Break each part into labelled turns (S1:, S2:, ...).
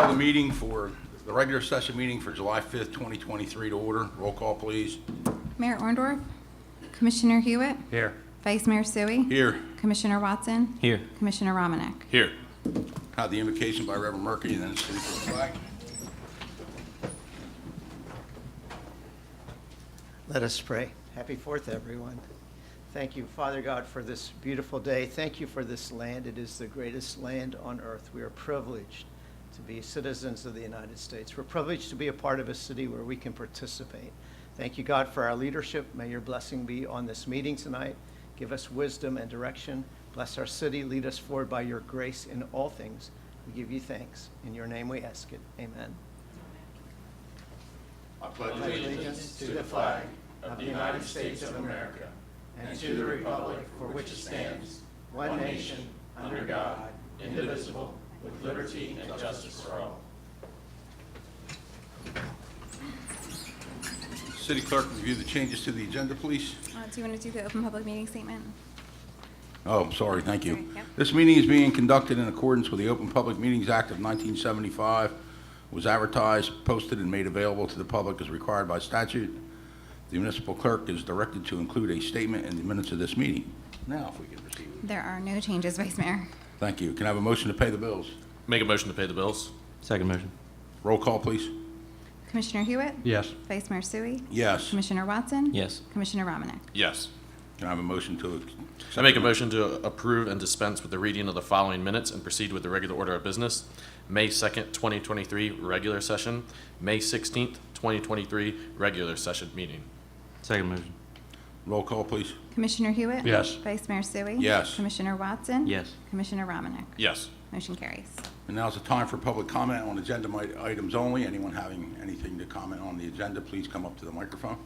S1: call the meeting for the regular session meeting for July 5th, 2023 to order. Roll call, please.
S2: Mayor Orndorff, Commissioner Hewitt,
S3: Here.
S2: Vice Mayor Sui,
S1: Here.
S2: Commissioner Watson,
S3: Here.
S2: Commissioner Romanek.
S4: Here.
S1: Have the invocation by Reverend Murphy and then the salute to the flag.
S5: Let us pray. Happy 4th, everyone. Thank you, Father God, for this beautiful day. Thank you for this land. It is the greatest land on earth. We are privileged to be citizens of the United States. We're privileged to be a part of a city where we can participate. Thank you, God, for our leadership. May your blessing be on this meeting tonight. Give us wisdom and direction. Bless our city. Lead us forward by your grace in all things. We give you thanks. In your name we ask it. Amen.
S1: I pledge
S5: Allegiance to the flag of the United States of America and to the republic for which it stands, one nation, under God, indivisible, with liberty and justice for all.
S1: City Clerk, review the changes to the agenda, please.
S2: Do you want to do the open public meeting statement?
S1: Oh, I'm sorry, thank you.
S2: Sorry, yep.
S1: This meeting is being conducted in accordance with the Open Public Meetings Act of 1975, was advertised, posted, and made available to the public as required by statute. The municipal clerk is directed to include a statement in the minutes of this meeting. Now, if we can proceed.
S2: There are no changes, Vice Mayor.
S1: Thank you. Can I have a motion to pay the bills?
S4: Make a motion to pay the bills.
S3: Second motion.
S1: Roll call, please.
S2: Commissioner Hewitt,
S3: Yes.
S2: Vice Mayor Sui,
S1: Yes.
S2: Commissioner Watson,
S3: Yes.
S2: Commissioner Romanek.
S4: Yes.
S1: Can I have a motion to accept?
S4: I make a motion to approve and dispense with the reading of the following minutes and proceed with the regular order of business. May 2nd, 2023, regular session. May 16th, 2023, regular session meeting.
S3: Second motion.
S1: Roll call, please.
S2: Commissioner Hewitt,
S3: Yes.
S2: Vice Mayor Sui,
S1: Yes.
S2: Commissioner Watson,
S3: Yes.
S2: Commissioner Romanek.
S4: Yes.
S2: Motion carries.
S1: And now's the time for public comment on agenda items only. Anyone having anything to comment on the agenda, please come up to the microphone.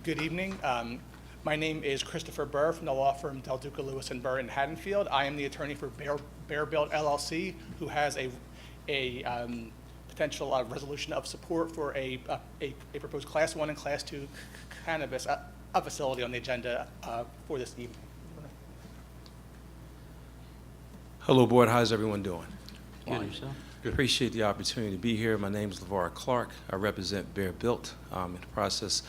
S6: Good evening. My name is Christopher Burr from the law firm Del Duca Lewis and Burr in Haddonfield. I am the attorney for Bear Built LLC, who has a potential resolution of support for a proposed Class 1 and Class 2 cannabis facility on the agenda for this evening.
S7: Hello, Board. How's everyone doing?
S3: Good. Yourself?
S7: Appreciate the opportunity to be here. My name is LeVar Clark. I represent Bear Built in the process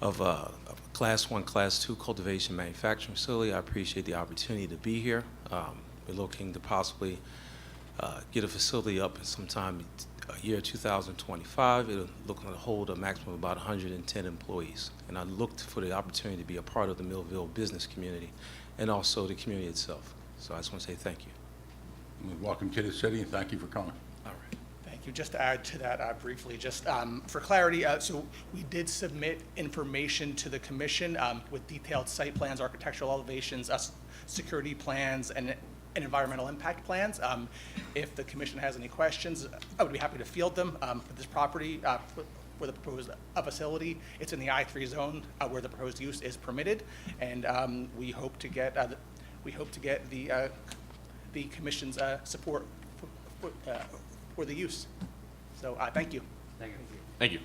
S7: of a Class 1, Class 2 cultivation manufacturing facility. I appreciate the opportunity to be here. We're looking to possibly get a facility up sometime year 2025. It'll looking to hold a maximum of about 110 employees. And I looked for the opportunity to be a part of the Millville business community and also the community itself. So I just want to say thank you.
S1: Welcome to the city and thank you for coming.
S7: All right.
S6: Thank you. Just to add to that briefly, just for clarity, so we did submit information to the commission with detailed site plans, architectural elevations, security plans, and environmental impact plans. If the commission has any questions, I would be happy to field them for this property, for the proposed facility. It's in the I-3 zone where the proposed use is permitted, and we hope to get the commission's support for the use. So thank you.
S3: Thank you.
S4: Thank you.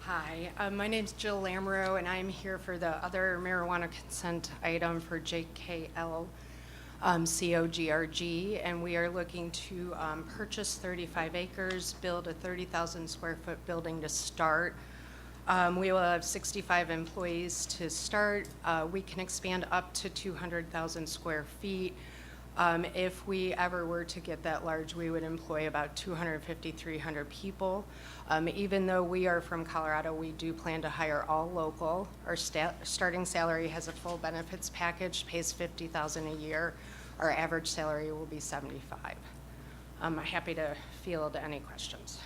S8: Hi, my name's Jill Lamro, and I'm here for the other marijuana consent item for JKL COGRG, and we are looking to purchase 35 acres, build a 30,000 square foot building to start. We will have 65 employees to start. We can expand up to 200,000 square feet. If we ever were to get that large, we would employ about 250, 300 people. Even though we are from Colorado, we do plan to hire all local. Our starting salary has a full benefits package, pays $50,000 a year. Our average salary will be $75,000. I'm happy to field any questions.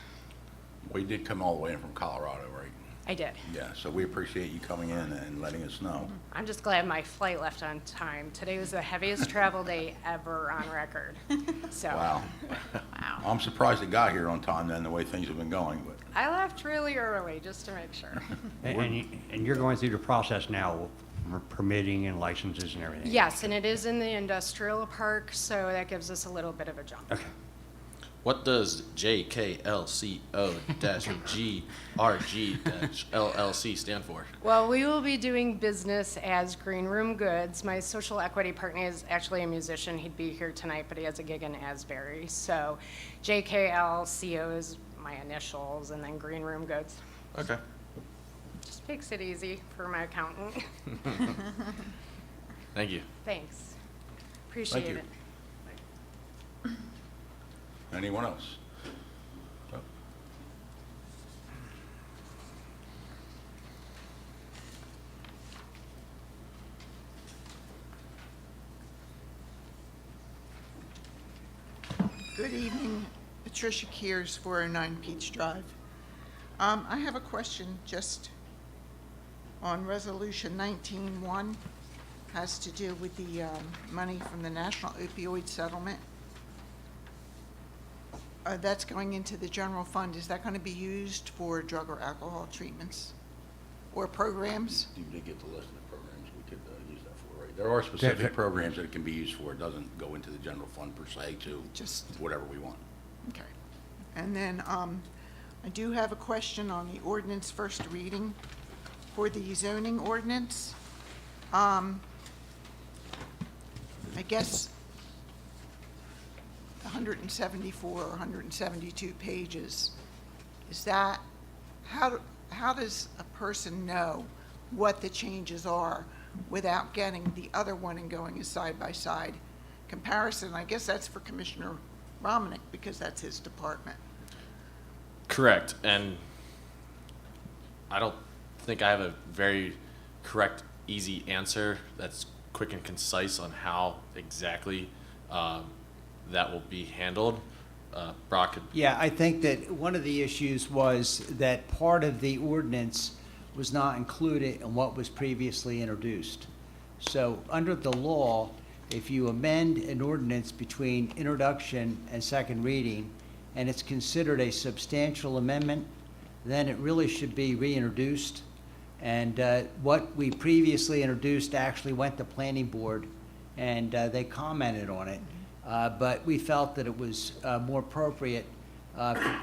S1: We did come all the way in from Colorado, right?
S8: I did.
S1: Yeah, so we appreciate you coming in and letting us know.
S8: I'm just glad my flight left on time. Today was the heaviest travel day ever on record. So.
S1: Wow.
S8: Wow.
S1: I'm surprised it got here on time then, the way things have been going, but.
S8: I left really early just to make sure.
S3: And you're going through the process now, permitting and licenses and everything?
S8: Yes, and it is in the industrial park, so that gives us a little bit of a jump.
S3: Okay.
S4: What does JKLCO-GRG-LLC stand for?
S8: Well, we will be doing business as Green Room Goods. My social equity partner is actually a musician. He'd be here tonight, but he has a gig in Asbury. So JKLCO is my initials, and then Green Room Goods.
S4: Okay.
S8: Just makes it easy for my accountant.
S4: Thank you.
S8: Thanks. Appreciate
S1: you.
S8: it.
S1: Anyone else? No?
S9: Good evening, Patricia Kears, 409 Peach Drive. I have a question just on Resolution 19-1, has to do with the money from the National Opioid Settlement. That's going into the general fund. Is that going to be used for drug or alcohol treatments or programs?
S1: You did get the list of the programs we could use that for, right? There are specific programs that it can be used for. It doesn't go into the general fund per se to
S9: Just,
S1: whatever we want.
S9: okay. And then I do have a question on the ordinance first reading for the zoning ordinance. I guess 174 or 172 pages, is that, how does a person know what the changes are without getting the other one and going a side-by-side comparison? I guess that's for Commissioner Romanek, because that's his department.
S4: Correct. And I don't think I have a very correct, easy answer that's quick and concise on how exactly that will be handled. Brock could.
S10: Yeah, I think that one of the issues was that part of the ordinance was not included in what was previously introduced. So under the law, if you amend an ordinance between introduction and second reading, and it's considered a substantial amendment, then it really should be reintroduced. And what we previously introduced actually went to planning board, and they commented on it. But we felt that it was more appropriate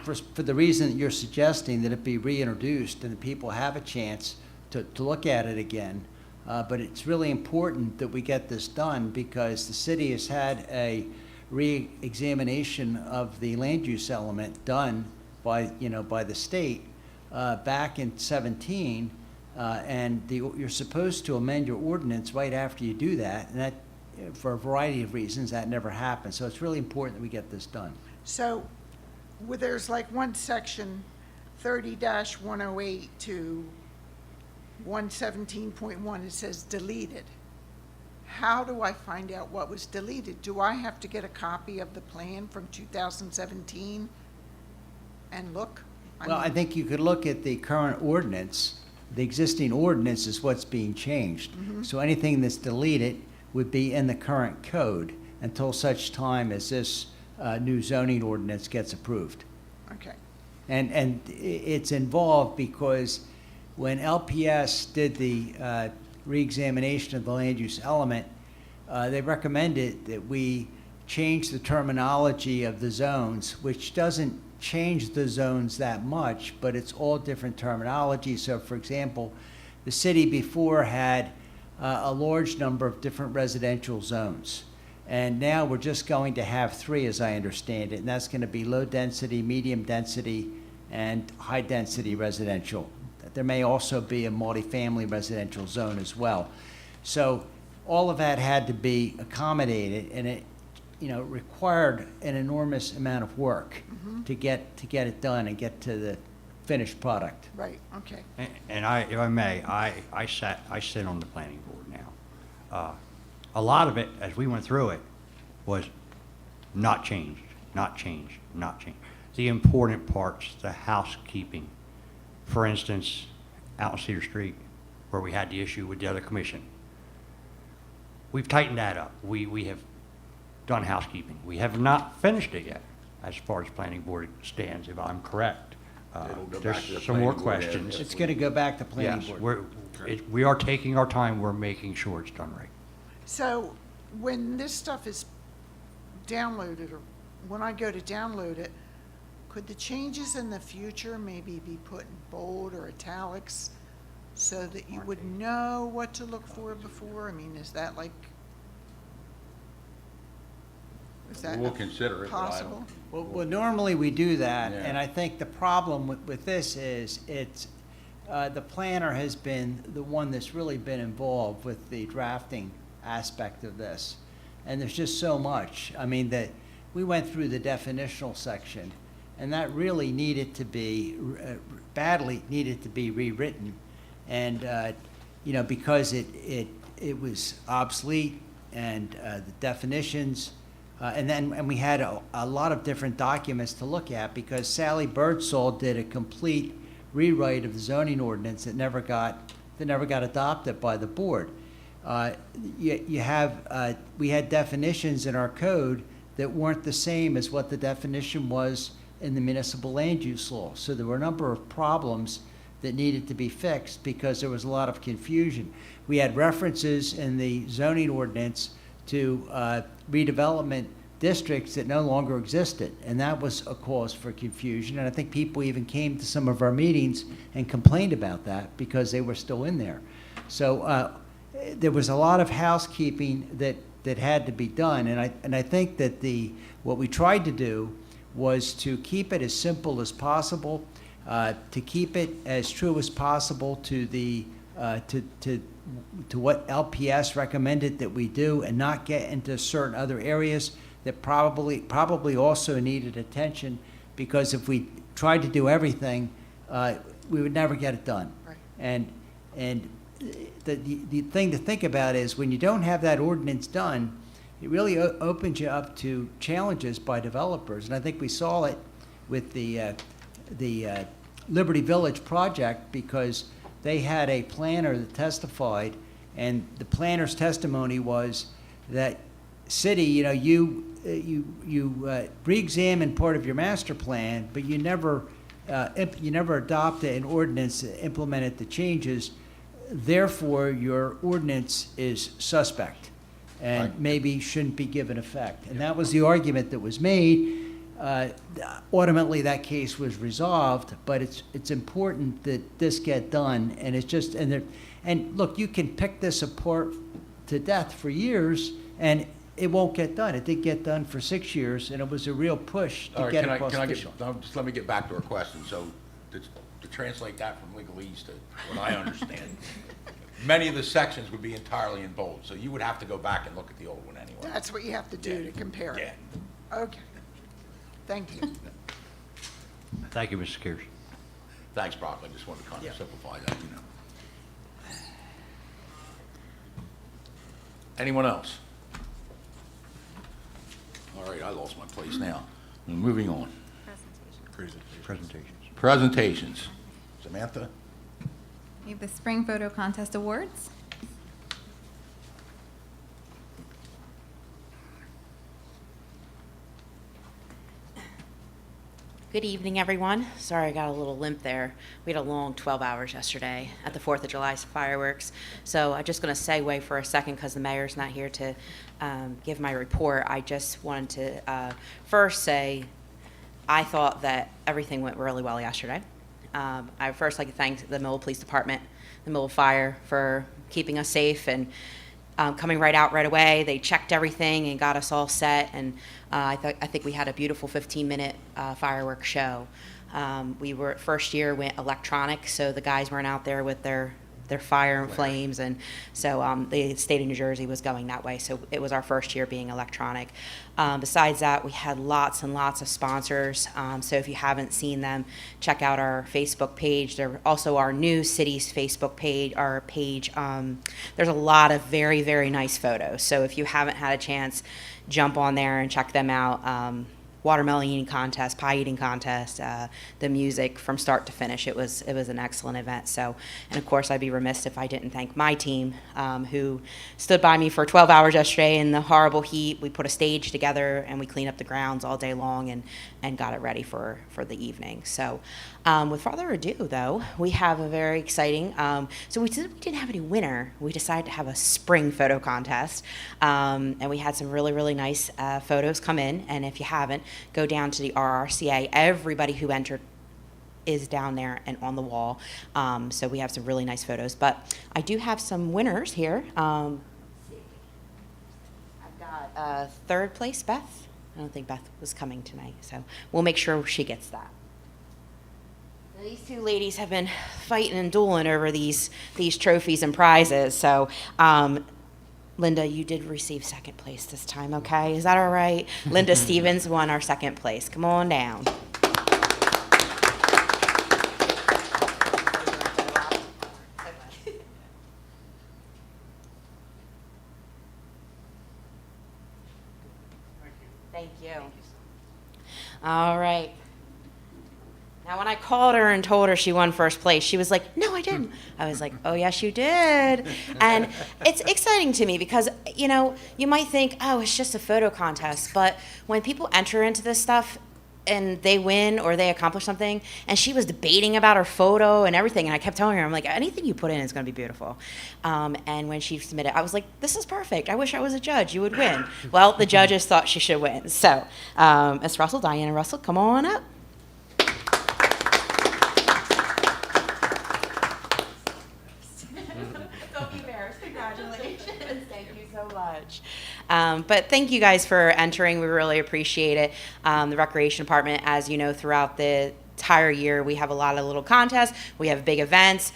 S10: for the reason that you're suggesting, that it be reintroduced and that people have a chance to look at it again. But it's really important that we get this done because the city has had a re-examination of the land use element done by the state back in 17, and you're supposed to amend your ordinance right after you do that, and that, for a variety of reasons, that never happened. So it's really important that we get this done.
S9: So there's like one section, 30-108 to 117.1, it says deleted. How do I find out what was deleted? Do I have to get a copy of the plan from 2017 and look?
S10: I think you could look at the current ordinance. The existing ordinance is what's being changed. So anything that's deleted would be in the current code until such time as this new zoning ordinance gets approved.
S9: Okay.
S10: And it's involved because when LPS did the reexamination of the land use element, they recommended that we change the terminology of the zones, which doesn't change the zones that much, but it's all different terminology. So for example, the city before had a large number of different residential zones. And now we're just going to have 3, as I understand it, and that's going to be low density, medium density, and high density residential. There may also be a multifamily residential zone as well. So all of that had to be accommodated, and it required an enormous amount of work to get it done and get to the finished product.
S9: Right, okay.
S3: And if I may, I sit on the planning board now. A lot of it, as we went through it, was not changed, not changed, not changed. The important parts, the housekeeping. For instance, out on Cedar Street, where we had the issue with the other commission. We've tightened that up. We have done housekeeping. We have not finished it yet, as far as planning board stands, if I'm correct.
S1: It'll go
S3: There's
S1: back to the
S3: some more
S1: planning board, yeah.
S3: questions.
S10: It's going to go back to planning
S3: Yes,
S10: board.
S3: we are taking our time. We're making sure it's done right.
S9: So when this stuff is downloaded or when I go to download it, could the changes in the future maybe be put in bold or italics so that you would know what to look for before? I mean, is that like, is that
S1: We'll consider it, but I don't-
S9: possible?
S10: Well, normally we do that,
S1: Yeah.
S10: and I think the problem with this is it's, the planner has been the one that's really been involved with the drafting aspect of this. And there's just so much. I mean, that, we went through the definitional section, and that really needed to be, badly needed to be rewritten. And, you know, because it was obsolete, and the definitions, and we had a lot of different documents to look at, because Sally Birdsall did a complete rewrite of the zoning ordinance that never got adopted by the board. We had definitions in our code that weren't the same as what the definition was in the municipal land use law. So there were a number of problems that needed to be fixed because there was a lot of confusion. We had references in the zoning ordinance to redevelopment districts that no longer existed, and that was a cause for confusion. And I think people even came to some of our meetings and complained about that because they were still in there. So there was a lot of housekeeping that had to be done, and I think that what we tried to do was to keep it as simple as possible, to keep it as true as possible to the to what LPS recommended that we do, and not get into certain other areas that probably also needed attention, because if we tried to do everything, we would never get it done.
S9: Right.
S10: And the thing to think about is, when you don't have that ordinance done, it really opens you up to challenges by developers. And I think we saw it with the Liberty Village project, because they had a planner that testified, and the planner's testimony was that, city, you know, you re-examined part of your master plan, but you never adopted an ordinance that implemented the changes. Therefore, your ordinance is suspect and
S1: Right.
S10: maybe shouldn't be given effect. And that was the argument that was made. Ultimately, that case was resolved, but it's important that this get done. And it's just, and look, you can pick this apart to death for years, and it won't get done. It did get done for 6 years, and it was a real push
S1: All
S10: to
S1: right,
S10: get
S1: can I
S10: across the
S1: get,
S10: finish line.
S1: just let me get back to our question. So to translate that from legalese to what I understand, many of the sections would be entirely in bold, so you would have to go back and look at the old one anyway.
S9: That's what you have to do to compare it.
S1: Yeah.
S9: Okay. Thank you.
S3: Thank you, Mr. Kears.
S1: Thanks, Brock. I just wanted to kind of simplify that, you know. Anyone else? All right, I lost my place now. Moving on.
S3: Presentations.
S1: Presentations. Samantha?
S2: We have the Spring Photo Contest Awards.
S11: Good evening, everyone. Sorry I got a little limp there. We had a long 12 hours yesterday at the 4th of July fireworks. So I'm just going to segue for a second because the mayor's not here to give my report. I just wanted to first say I thought that everything went really well yesterday. I first like to thank the Millville Police Department, the Millville Fire, for keeping us safe and coming right out right away. They checked everything and got us all set, and I think we had a beautiful 15-minute fireworks show. We were, first year went electronic, so the guys weren't out there with their fire and flames, and so the state of New Jersey was going that way, so it was our first year being electronic. Besides that, we had lots and lots of sponsors, so if you haven't seen them, check out our Facebook page. They're also our new city's Facebook page, there's a lot of very, very nice photos, so if you haven't had a chance, jump on there and check them out. Watermelon eating contest, pie eating contest, the music from start to finish. It was an excellent event. So, and of course, I'd be remiss if I didn't thank my team who stood by me for 12 hours yesterday in the horrible heat. We put a stage together and we cleaned up the grounds all day long and got it ready for the evening. So, with further ado, though, we have a very exciting. So we didn't have any winner. We decided to have a spring photo contest, and we had some really, really nice photos come in. And if you haven't, go down to the RRCA. Everybody who entered is down there and on the wall. So we have some really nice photos. But I do have some winners here. I've got third place, Beth. I don't think Beth was coming tonight, so we'll make sure she gets that. These two ladies have been fighting and dueling over these trophies and prizes. So, Linda, you did receive second place this time, okay? Is that all right? Linda Stevens won our second place. Come on down. Thank you. All right. Now, when I called her and told her she won first place, she was like, "No, I didn't." I was like, "Oh, yes, you did." And it's exciting to me because, you know, you might think, oh, it's just a photo contest. But when people enter into this stuff and they win or they accomplish something, and she was debating about her photo and everything, and I kept telling her, I'm like, anything you put in is going to be beautiful. And when she submitted, I was like, this is perfect. I wish I was a judge. You would win. Well, the judges thought she should win. So, Miss Russell, Diana Russell, come on up. Don't be embarrassed. Congratulations. Thank you so much. But thank you guys for entering. We really appreciate it. The Recreation Department, as you know, throughout the entire year, we have a lot of little contests. We have big events.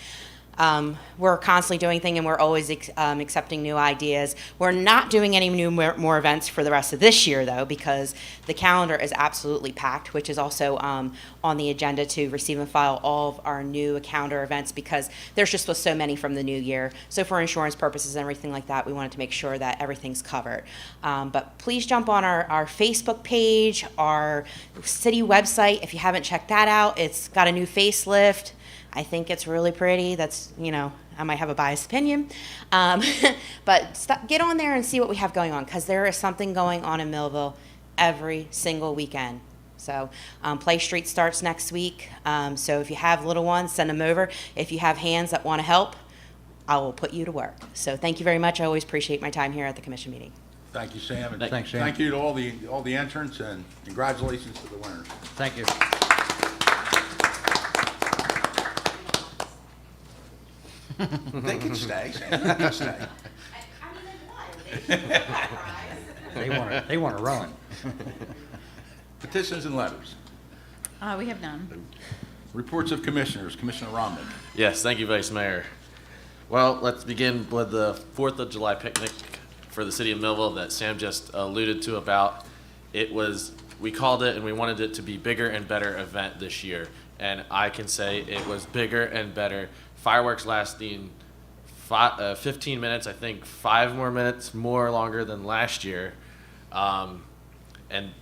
S11: We're constantly doing things, and we're always accepting new ideas. We're not doing any more events for the rest of this year, though, because the calendar is absolutely packed, which is also on the agenda to receive and file all of our new calendar events, because there's just so many from the new year. So for insurance purposes and everything like that, we wanted to make sure that everything's covered. But please jump on our Facebook page, our city website. If you haven't checked that out, it's got a new facelift. I think it's really pretty. That's, you know, I might have a biased opinion. But get on there and see what we have going on, because there is something going on in Millville every single weekend. So Play Street starts next week. So if you have little ones, send them over. If you have hands that want to help, I will put you to work. So thank you very much. I always appreciate my time here at the commission meeting.
S1: Thank you, Sam. And
S3: Thanks, Sam.
S1: Thank you to all the entrants, and congratulations to the winners.
S3: Thank you.
S1: They can stay, Sam. They can stay.
S3: They want to run.
S1: Petitions and letters.
S2: We have none.
S1: Reports of commissioners. Commissioner Romnick.
S4: Yes, thank you, Vice Mayor. Well, let's begin with the 4th of July picnic for the city of Millville that Sam just alluded to about. We called it, and we wanted it to be bigger and better event this year. And I can say it was bigger and better. Fireworks lasting 15 minutes, I think 5 more minutes more longer than last year. And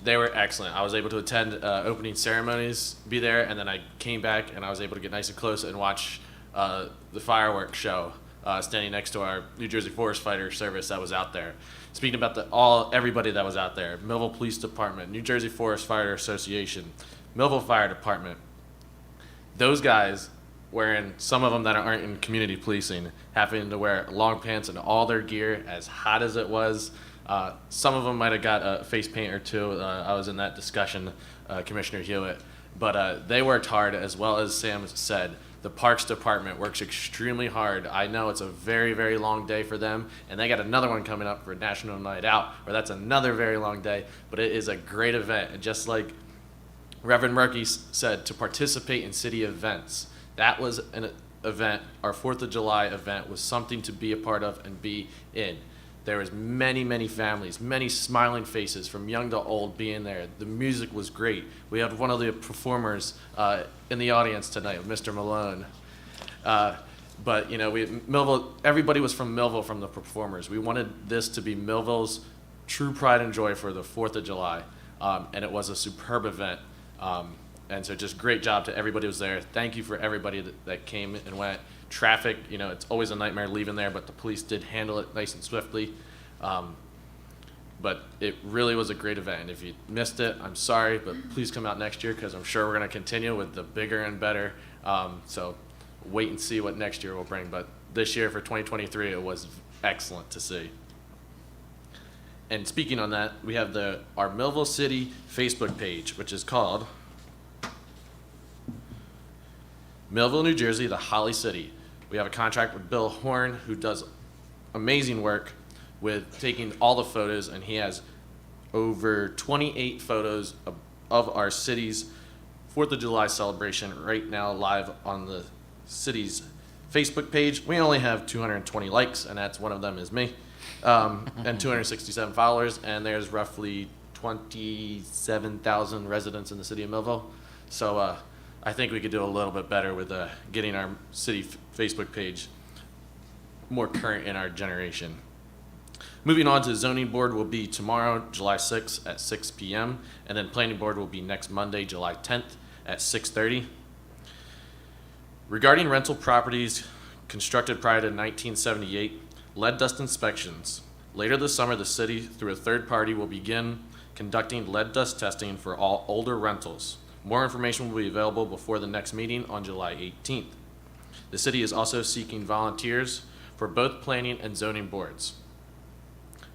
S4: they were excellent. I was able to attend opening ceremonies, be there, and then I came back and I was able to get nice and close and watch the fireworks show, standing next to our New Jersey Forest Fighter service that was out there. Speaking about everybody that was out there: Millville Police Department, New Jersey Forest Fighter Association, Millville Fire Department. Those guys, wearing, some of them that aren't in community policing, having to wear long pants and all their gear as hot as it was. Some of them might have got a face paint or two. I was in that discussion, Commissioner Hewitt. But they worked hard, as well as Sam said. The Parks Department works extremely hard. I know it's a very, very long day for them, and they got another one coming up for National Night Out, where that's another very long day. But it is a great event, and just like Reverend Murphy said, to participate in city events. That was an event. Our 4th of July event was something to be a part of and be in. There was many, many families, many smiling faces from young to old being there. The music was great. We had one of the performers in the audience tonight, Mr. Malone. But you know, Millville. Everybody was from Millville, from the performers. We wanted this to be Millville's true pride and joy for the 4th of July, and it was a superb event. And so just great job to everybody who was there. Thank you for everybody that came and went. Traffic, you know, it's always a nightmare leaving there, but the police did handle it nice and swiftly. But it really was a great event. If you missed it, I'm sorry, but please come out next year, because I'm sure we're going to continue with the bigger and better. So wait and see what next year will bring. But this year for 2023, it was excellent to see. And speaking on that, we have our Millville City Facebook page, which is called Millville, New Jersey, the Holly City. We have a contract with Bill Horn, who does amazing work with taking all the photos, and he has over 28 photos of our city's 4th of July celebration right now live on the city's Facebook page. We only have 220 likes, and that's one of them is me, and 267 followers, and there's roughly 27,000 residents in the city of Millville. So I think we could do a little bit better with getting our city Facebook page more current in our generation. Moving on to zoning board will be tomorrow, July 6th at 6 p.m. And then planning board will be next Monday, July 10th at 6:30. Regarding rental properties constructed prior to 1978, lead dust inspections. Later this summer, the city, through a third party, will begin conducting lead dust testing for all older rentals. More information will be available before the next meeting on July 18th. The city is also seeking volunteers for both planning and zoning boards.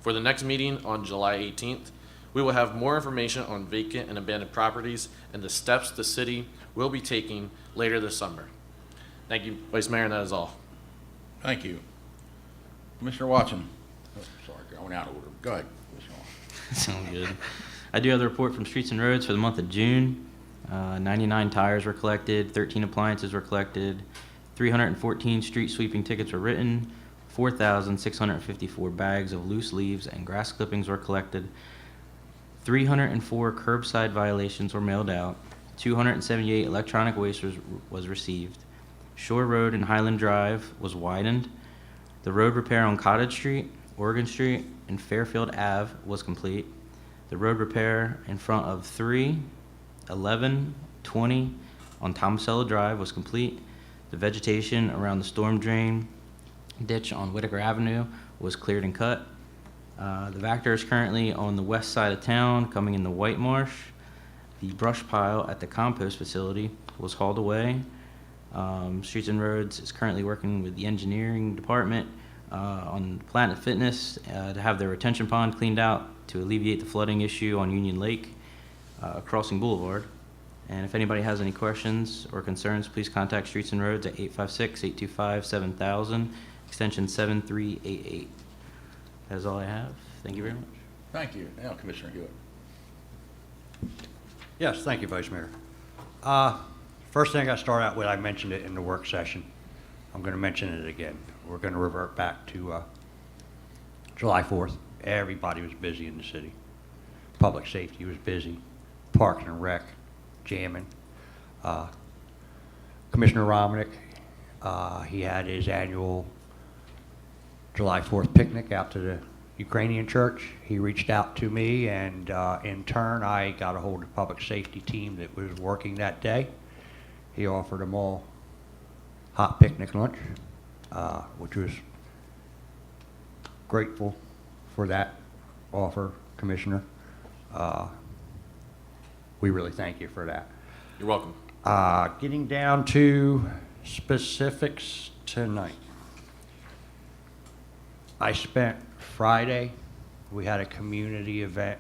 S4: For the next meeting on July 18th, we will have more information on vacant and abandoned properties and the steps the city will be taking later this summer. Thank you, Vice Mayor, and that is all.
S1: Thank you. Commissioner Watson. Oh, sorry, going out of order. Go ahead, Commissioner Watson.
S12: Sounds good. I do have the report from Streets and Roads for the month of June. 99 tires were collected, 13 appliances were collected, 314 street sweeping tickets were written, 4,654 bags of loose leaves and grass clippings were collected, 304 curbside violations were mailed out, 278 electronic waste was received, Shore Road and Highland Drive was widened, the road repair on Cottage Street, Oregon Street, and Fairfield Ave was complete, the road repair in front of 3, 11, 20 on Tomasello Drive was complete, the vegetation around the storm drain ditch on Whitaker Avenue was cleared and cut. The Vector is currently on the west side of town, coming into White Marsh. The brush pile at the compost facility was hauled away. Streets and Roads is currently working with the engineering department on Planet Fitness to have their retention pond cleaned out to alleviate the flooding issue on Union Lake, Crossing Boulevard. And if anybody has any questions or concerns, please contact Streets and Roads at 856-825-7000, extension 7388. That is all I have. Thank you very much.
S1: Thank you. Now, Commissioner Hewitt.
S3: Yes, thank you, Vice Mayor. First thing I start out with, I mentioned it in the work session. I'm going to mention it again. We're going to revert back to July 4th. Everybody was busy in the city. Public safety was busy. Parks and Rec, jamming. Commissioner Romanick, he had his annual July 4th picnic out to the Ukrainian church. He reached out to me, and in turn, I got a hold of the public safety team that was working that day. He offered them all hot picnic lunch, which was grateful for that offer, Commissioner. We really thank you for that.
S4: You're welcome.
S3: Getting down to specifics tonight. I spent Friday, we had a community event.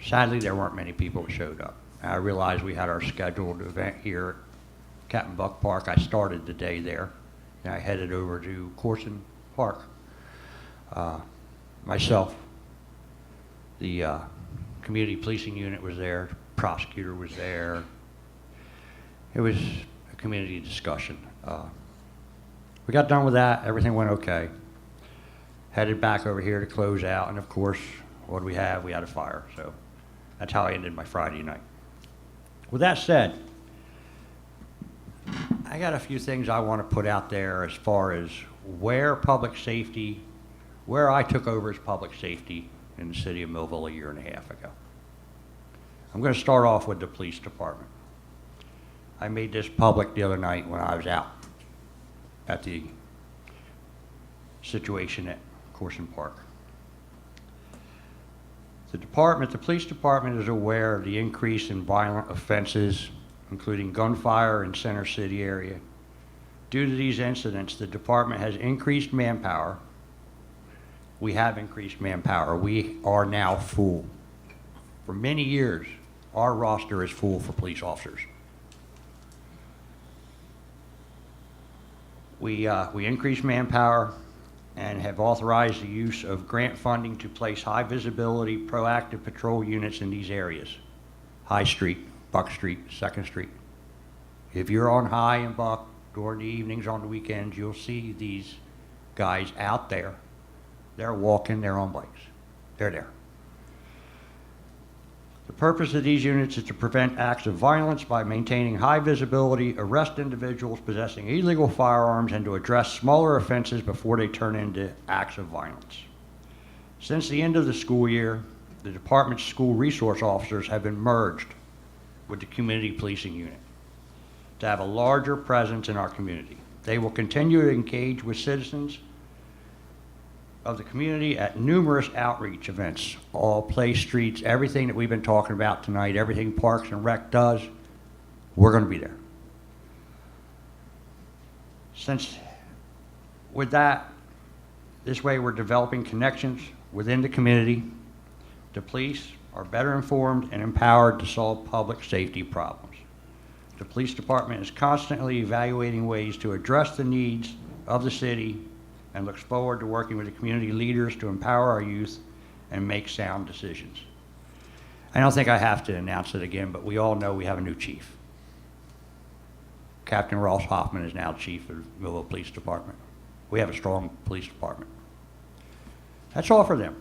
S3: Sadly, there weren't many people that showed up. I realized we had our scheduled event here at Captain Buck Park. I started the day there, and I headed over to Corson Park. Myself, the community policing unit was there, the prosecutor was there. It was a community discussion. We got done with that, everything went okay. Headed back over here to close out, and of course, what do we have? We had a fire, so that's how I ended my Friday night. With that said, I got a few things I want to put out there as far as where public safety, where I took over as public safety in the city of Millville a year and a half ago. I'm going to start off with the police department. I made this public the other night when I was out at the situation at Corson Park. The police department is aware of the increase in violent offenses, including gunfire in Center City area. Due to these incidents, the department has increased manpower we have increased manpower. We are now full. For many years, our roster is full for police officers. We increased manpower and have authorized the use of grant funding to place high visibility proactive patrol units in these areas. High Street, Buck Street, 2nd Street. If you're on High and Buck during the evenings, on the weekends, you'll see these guys out there. They're walking, they're on bikes. They're there. The purpose of these units is to prevent acts of violence by maintaining high visibility, arrest individuals possessing illegal firearms, and to address smaller offenses before they turn into acts of violence. Since the end of the school year, the department's school resource officers have been merged with the community policing unit to have a larger presence in our community. They will continue to engage with citizens of the community at numerous outreach events, all place streets, everything that we've been talking about tonight, everything Parks and Rec does, we're going to be there. With that, this way we're developing connections within the community. The police are better informed and empowered to solve public safety problems. The police department is constantly evaluating ways to address the needs of the city and looks forward to working with the community leaders to empower our youth and make sound decisions. I don't think I have to announce it again, but we all know we have a new chief. Captain Ross Hoffman is now chief of the Millville Police Department. We have a strong police department. That's all for them.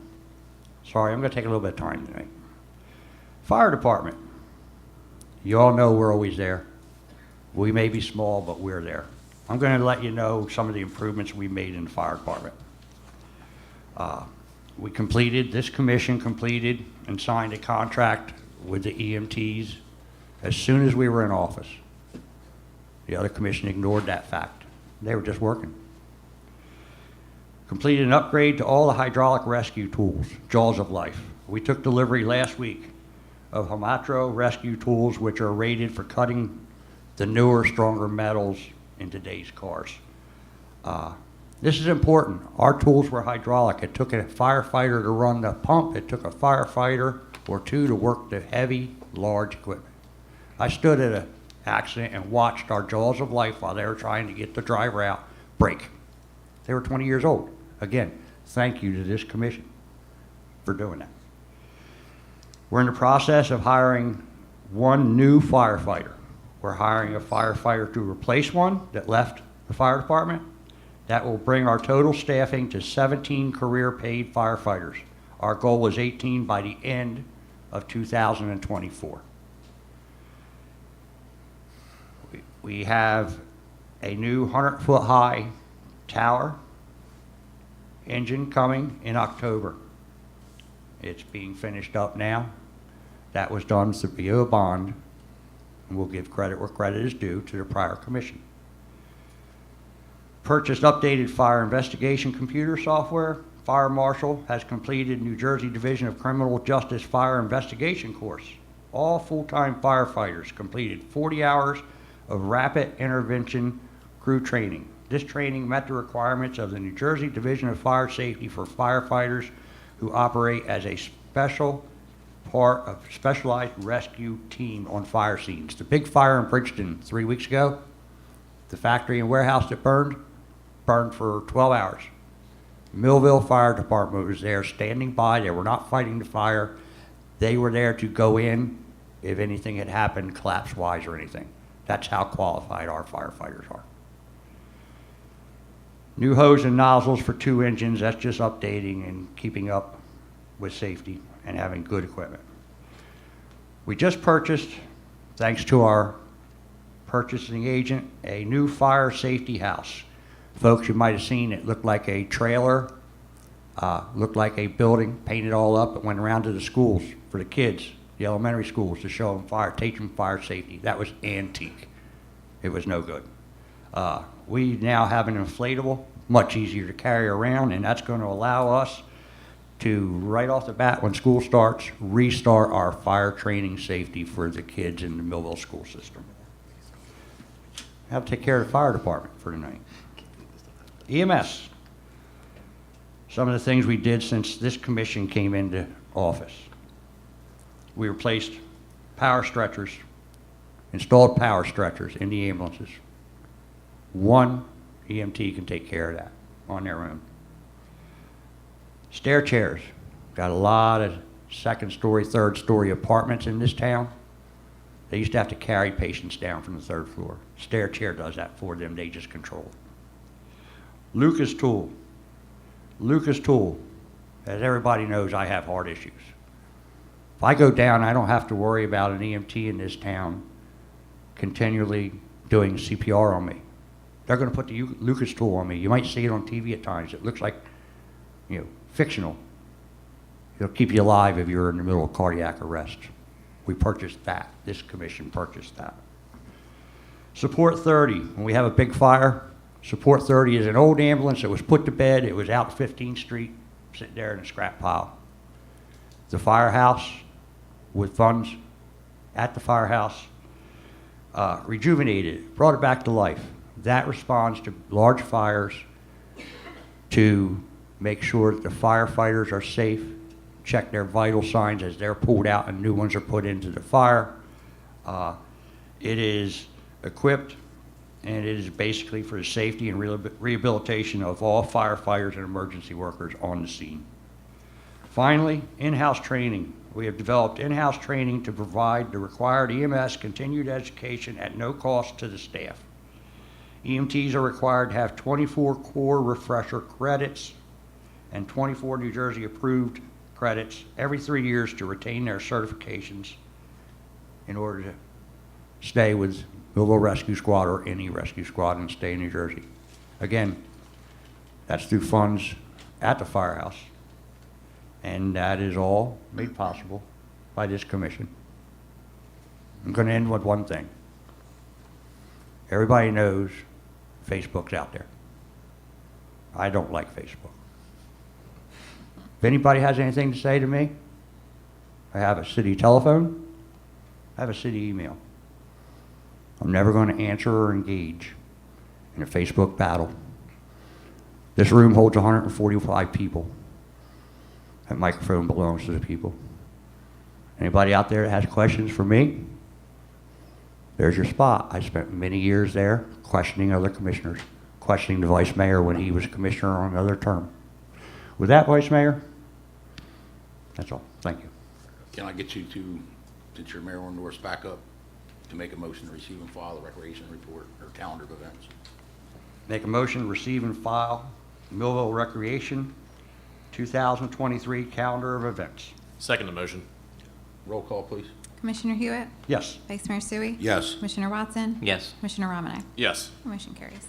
S3: Sorry, I'm going to take a little bit of time tonight. Fire department. You all know we're always there. We may be small, but we're there. I'm going to let you know some of the improvements we made in the fire department. This commission completed and signed a contract with the EMTs as soon as we were in office. The other commission ignored that fact. They were just working. Completed an upgrade to all the hydraulic rescue tools, Jaws of Life. We took delivery last week of Hamatro rescue tools, which are rated for cutting the newer, stronger metals in today's cars. This is important. Our tools were hydraulic. It took a firefighter to run the pump. It took a firefighter or two to work the heavy, large equipment. I stood at an accident and watched our Jaws of Life while they were trying to get the driver out break. They were 20 years old. Again, thank you to this commission for doing that. We're in the process of hiring one new firefighter. We're hiring a firefighter to replace one that left the fire department. That will bring our total staffing to 17 career paid firefighters. Our goal is 18 by the end of 2024. We have a new 100-foot high tower engine coming in October. It's being finished up now. That was done via a bond, and we'll give credit where credit is due to the prior commission. Purchased updated fire investigation computer software. Fire Marshal has completed New Jersey Division of Criminal Justice Fire Investigation course. All full-time firefighters completed 40 hours of rapid intervention crew training. This training met the requirements of the New Jersey Division of Fire Safety for firefighters who operate as a special part of specialized rescue team on fire scenes. The big fire in Bridgeton 3 weeks ago, the factory and warehouse that burned for 12 hours. Millville Fire Department was there standing by. They were not fighting the fire. They were there to go in if anything had happened collapse-wise or anything. That's how qualified our firefighters are. New hose and nozzles for 2 engines. That's just updating and keeping up with safety and having good equipment. We just purchased, thanks to our purchasing agent, a new fire safety house. Folks, you might have seen it looked like a trailer, looked like a building, painted all up. It went around to the schools for the kids, the elementary schools, to show them fire, teach them fire safety. That was antique. It was no good. We now have an inflatable, much easier to carry around, and that's going to allow us to, right off the bat when school starts, restart our fire training safety for the kids in the Millville school system. I have to take care of the fire department for tonight. EMS. Some of the things we did since this commission came into office. We replaced power stretchers, installed power stretchers in the ambulances. One EMT can take care of that on their own. Stair chairs. Got a lot of second-story, third-story apartments in this town. They used to have to carry patients down from the third floor. Stair chair does that for them. They just control it. Lucas Tool. Lucas Tool. As everybody knows, I have heart issues. If I go down, I don't have to worry about an EMT in this town continually doing CPR on me. They're going to put the Lucas Tool on me. You might see it on TV at times. It looks like, fictional. It'll keep you alive if you're in the middle of cardiac arrest. We purchased that. This commission purchased that. Support 30. When we have a big fire, Support 30 is an old ambulance that was put to bed. It was out 15th Street, sitting there in a scrap pile. The firehouse, with funds at the firehouse, rejuvenated it, brought it back to life. That responds to large fires to make sure that the firefighters are safe, check their vital signs as they're pulled out and new ones are put into the fire. It is equipped, and it is basically for the safety and rehabilitation of all firefighters and emergency workers on the scene. Finally, in-house training. We have developed in-house training to provide the required EMS continued education at no cost to the staff. EMTs are required to have 24 core refresher credits and 24 New Jersey approved credits every 3 years to retain their certifications in order to stay with Millville Rescue Squad or any rescue squad and stay in New Jersey. Again, that's through funds at the firehouse. And that is all made possible by this commission. I'm going to end with one thing. Everybody knows Facebook's out there. I don't like Facebook. If anybody has anything to say to me, I have a city telephone, I have a city email. I'm never going to answer or engage in a Facebook battle. This room holds 145 people. That microphone belongs to the people. Anybody out there that has questions for me? There's your spot. I spent many years there questioning other commissioners, questioning the vice mayor when he was commissioner on another term. With that, Vice Mayor, that's all. Thank you.
S1: Can I get you to, since you're Mayor Norris, back up to make a motion to receive and file the recreation report or calendar of events?
S3: Make a motion to receive and file Millville Recreation 2023 calendar of events.
S4: Second the motion.
S1: Roll call, please.
S2: Commissioner Hewitt?
S3: Yes.
S2: Vice Mayor Sui?
S1: Yes.
S2: Commissioner Watson?
S12: Yes.
S2: Commissioner Romanek?
S4: Yes.
S2: Motion carries.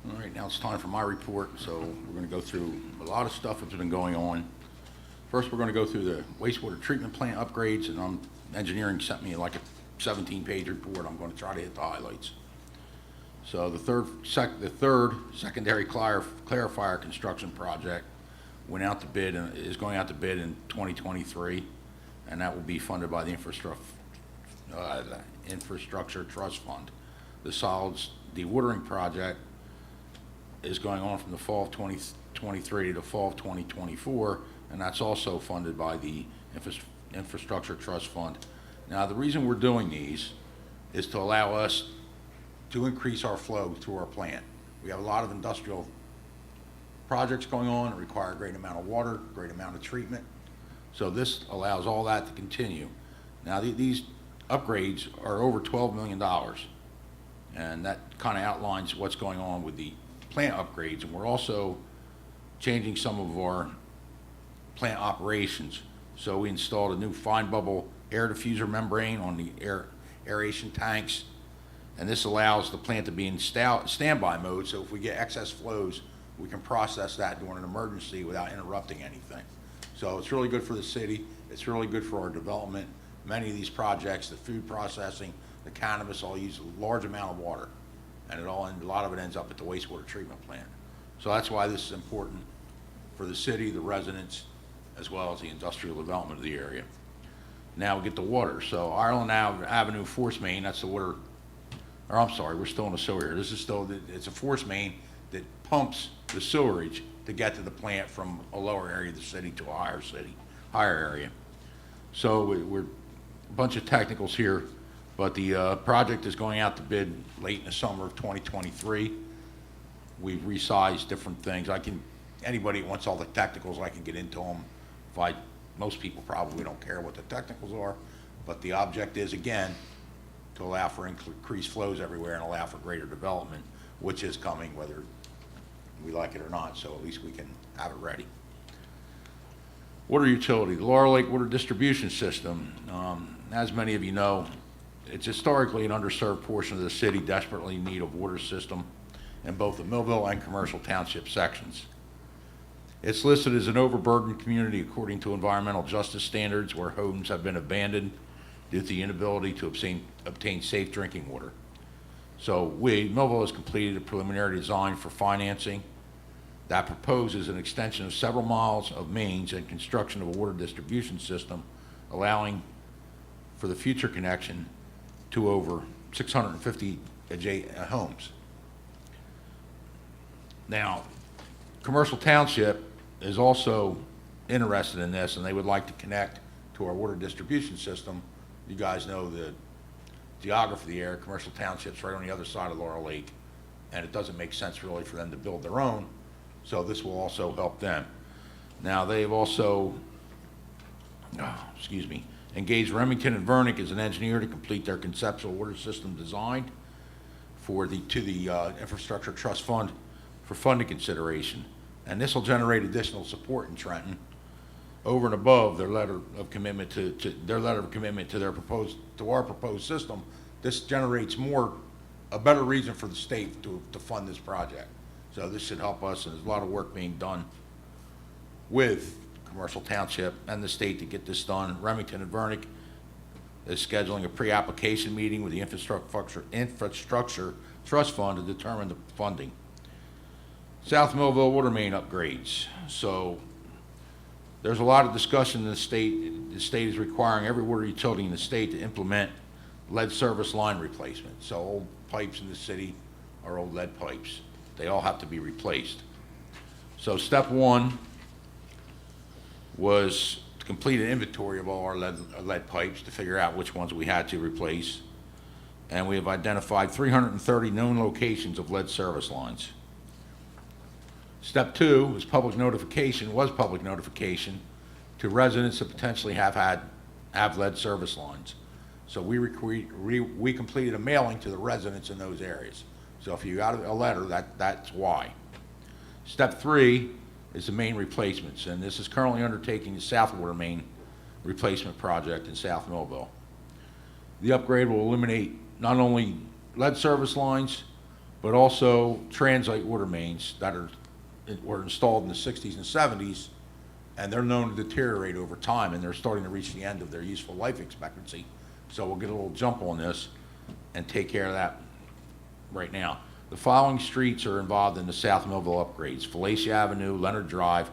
S1: All right, now it's time for my report. So we're going to go through a lot of stuff that's been going on. First, we're going to go through the wastewater treatment plant upgrades, and engineering sent me like a 17-page report. I'm going to try to hit the highlights. So the third secondary clarifier construction project went out to bid and is going out to bid in 2023, and that will be funded by the Infrastructure Trust Fund. The solids dewatering project is going on from the fall of 2023 to the fall of 2024, and that's also funded by the Infrastructure Trust Fund. Now, the reason we're doing these is to allow us to increase our flow through our plant. We have a lot of industrial projects going on that require a great amount of water, great amount of treatment. So this allows all that to continue. Now, these upgrades are over $12 million, and that kind of outlines what's going on with the plant upgrades. And we're also changing some of our plant operations. So we installed a new fine bubble air diffuser membrane on the aeration tanks, and this allows the plant to be in standby mode. So if we get excess flows, we can process that during an emergency without interrupting anything. So it's really good for the city. It's really good for our development. Many of these projects, the food processing, the cannabis, all use a large amount of water, and a lot of it ends up at the wastewater treatment plant. So that's why this is important for the city, the residents, as well as the industrial development of the area. Now we get the water. So Ireland Avenue force main, that's the water, or I'm sorry, we're still in the sewer here. This is still, it's a force main that pumps the sewerage to get to the plant from a lower area of the city to a higher area. So we're a bunch of technicals here, but the project is going out to bid late in the summer of 2023. We've resized different things. Anybody that wants all the technicals, I can get into them. Most people probably don't care what the technicals are, but the object is, again, to allow for increased flows everywhere and allow for greater development, which is coming whether we like it or not, so at least we can have it ready. Water utility, the Laurel Lake Water Distribution System. As many of you know, it's historically an underserved portion of the city desperately in need of water system in both the Millville and Commercial Township sections. It's listed as an overburdened community according to environmental justice standards where homes have been abandoned due to the inability to obtain safe drinking water. So Millville has completed a preliminary design for financing that proposes an extension of several miles of mains and construction of a water distribution system, allowing for the future connection to over 650 homes. Now, Commercial Township is also interested in this, and they would like to connect to our water distribution system. You guys know the geography of the area. Commercial Township's right on the other side of Laurel Lake, and it doesn't make sense really for them to build their own, so this will also help them. Now, they've also, engaged Remington and Vernick as an engineer to complete their conceptual water system design to the Infrastructure Trust Fund for funding consideration. And this will generate additional support in Trenton over and above their letter of commitment to our proposed system. This generates a better reason for the state to fund this project. So this should help us, and there's a lot of work being done with Commercial Township and the state to get this done. Remington and Vernick is scheduling a pre-application meeting with the Infrastructure Trust Fund to determine the funding. South Millville water main upgrades. So there's a lot of discussion in the state. The state is requiring every water utility in the state to implement lead service line replacement. So old pipes in the city are old lead pipes. They all have to be replaced. So step one was to complete an inventory of all our lead pipes to figure out which ones we had to replace. And we have identified 330 known locations of lead service lines. Step two was public notification to residents that potentially have lead service lines. So we completed a mailing to the residents in those areas. So if you got a letter, that's why. Step three is the main replacements, and this is currently undertaking the South Water Main replacement project in South Millville. The upgrade will eliminate not only lead service lines, but also transite water mains that were installed in the 60s and 70s, and they're known to deteriorate over time, and they're starting to reach the end of their useful life expectancy. So we'll get a little jump on this and take care of that right now. The following streets are involved in the South Millville upgrades: Falacia Avenue, Leonard Drive,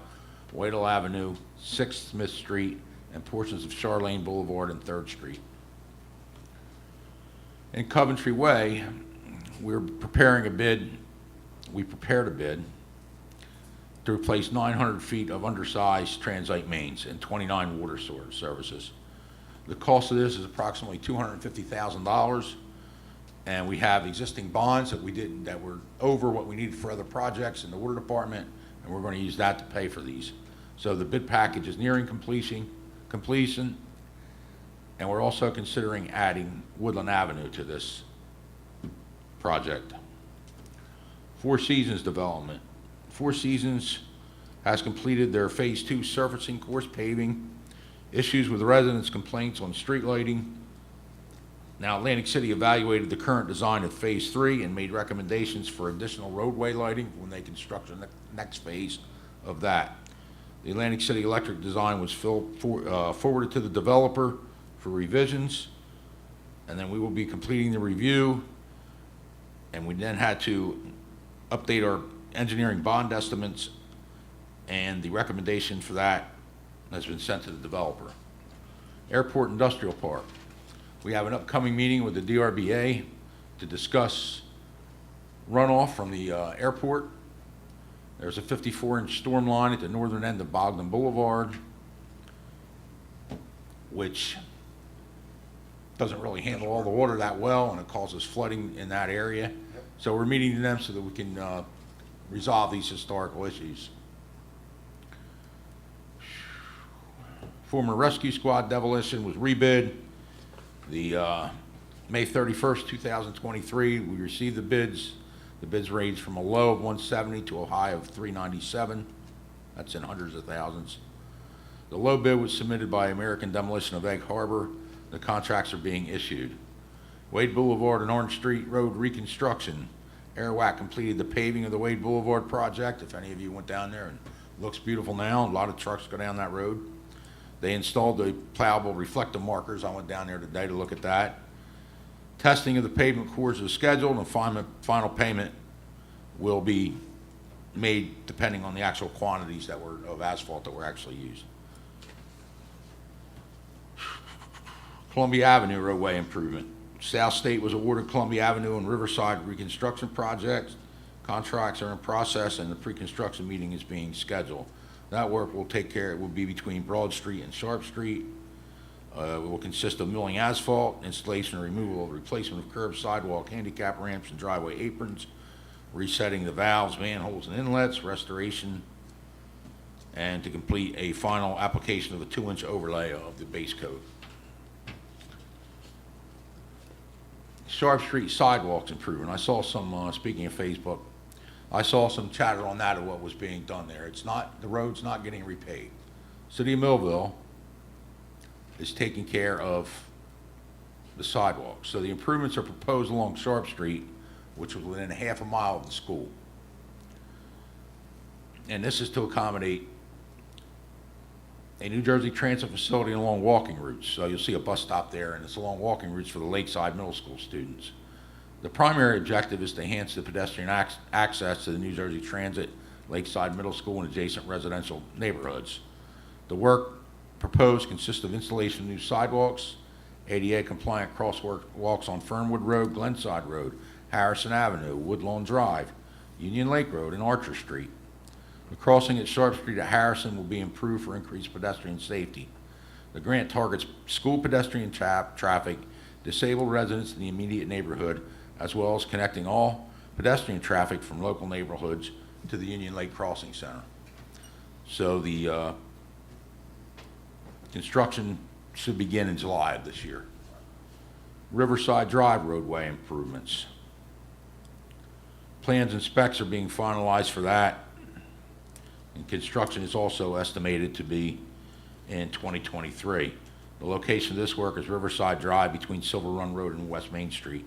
S1: Whittle Avenue, 6th Smith Street, and portions of Charlene Boulevard and 3rd Street. In Coventry Way, we prepared a bid to replace 900 feet of undersized transite mains and 29 water services. The cost of this is approximately $250,000, and we have existing bonds that were over what we needed for other projects in the water department, and we're going to use that to pay for these. So the bid package is nearing completion, and we're also considering adding Woodland Avenue to this project. Four Seasons development. Four Seasons has completed their Phase 2 surfacing course paving, issues with residents' complaints on street lighting. Now, Atlantic City evaluated the current design of Phase 3 and made recommendations for additional roadway lighting when they construct the next phase of that. The Atlantic City electric design was forwarded to the developer for revisions, and then we will be completing the review, and we then had to update our engineering bond estimates, and the recommendation for that has been sent to the developer. Airport Industrial Park. We have an upcoming meeting with the DRBA to discuss runoff from the airport, There's a 54-inch storm line at the northern end of Bogdan Boulevard, which doesn't really handle all the water that well, and it causes flooding in that area. So we're meeting them so that we can resolve these historical issues. Former rescue squad demolition was rebid. The May 31st, 2023, we received the bids. The bids ranged from a low of 170 to a high of 397. That's in hundreds of thousands. The low bid was submitted by American Demolition of Egg Harbor. The contracts are being issued. Wade Boulevard and Orange Street Road reconstruction. Airwac completed the paving of the Wade Boulevard project. If any of you went down there, and it looks beautiful now. A lot of trucks go down that road. They installed the plowable reflective markers. I went down there today to look at that. Testing of the pavement cores is scheduled, and final payment will be made depending on the actual quantities of asphalt that were actually used. Columbia Avenue roadway improvement. South State was awarded Columbia Avenue and Riverside reconstruction projects. Contracts are in process, and the pre-construction meeting is being scheduled. That work will be between Broad Street and Sharp Street. It will consist of milling asphalt, installation and removal of replacement of curb, sidewalk, handicap ramps, and driveway aprons, resetting the valves, manholes, and inlets, restoration, and to complete a final application of a 2-inch overlay of the base coat. Sharp Street sidewalks improvement. I saw some, speaking of Facebook, I saw some chatter on that of what was being done there. The road's not getting repaid. City of Millville is taking care of the sidewalks. So the improvements are proposed along Sharp Street, which is within half a mile of the school. And this is to accommodate a New Jersey Transit facility along walking routes. So you'll see a bus stop there, and it's along walking routes for the Lakeside Middle School students. The primary objective is to enhance the pedestrian access to the New Jersey Transit, Lakeside Middle School, and adjacent residential neighborhoods. The work proposed consists of installation of new sidewalks, ADA-compliant crosswalks on Fernwood Road, Glenside Road, Harrison Avenue, Woodlawn Drive, Union Lake Road, and Archer Street. The crossing at Sharp Street at Harrison will be improved for increased pedestrian safety. The grant targets school pedestrian traffic, disabled residents in the immediate neighborhood, as well as connecting all pedestrian traffic from local neighborhoods to the Union Lake Crossing Center. So the construction should begin in July of this year. Riverside Drive roadway improvements. Plans and specs are being finalized for that, and construction is also estimated to be in 2023. The location of this work is Riverside Drive between Silver Run Road and West Main Street.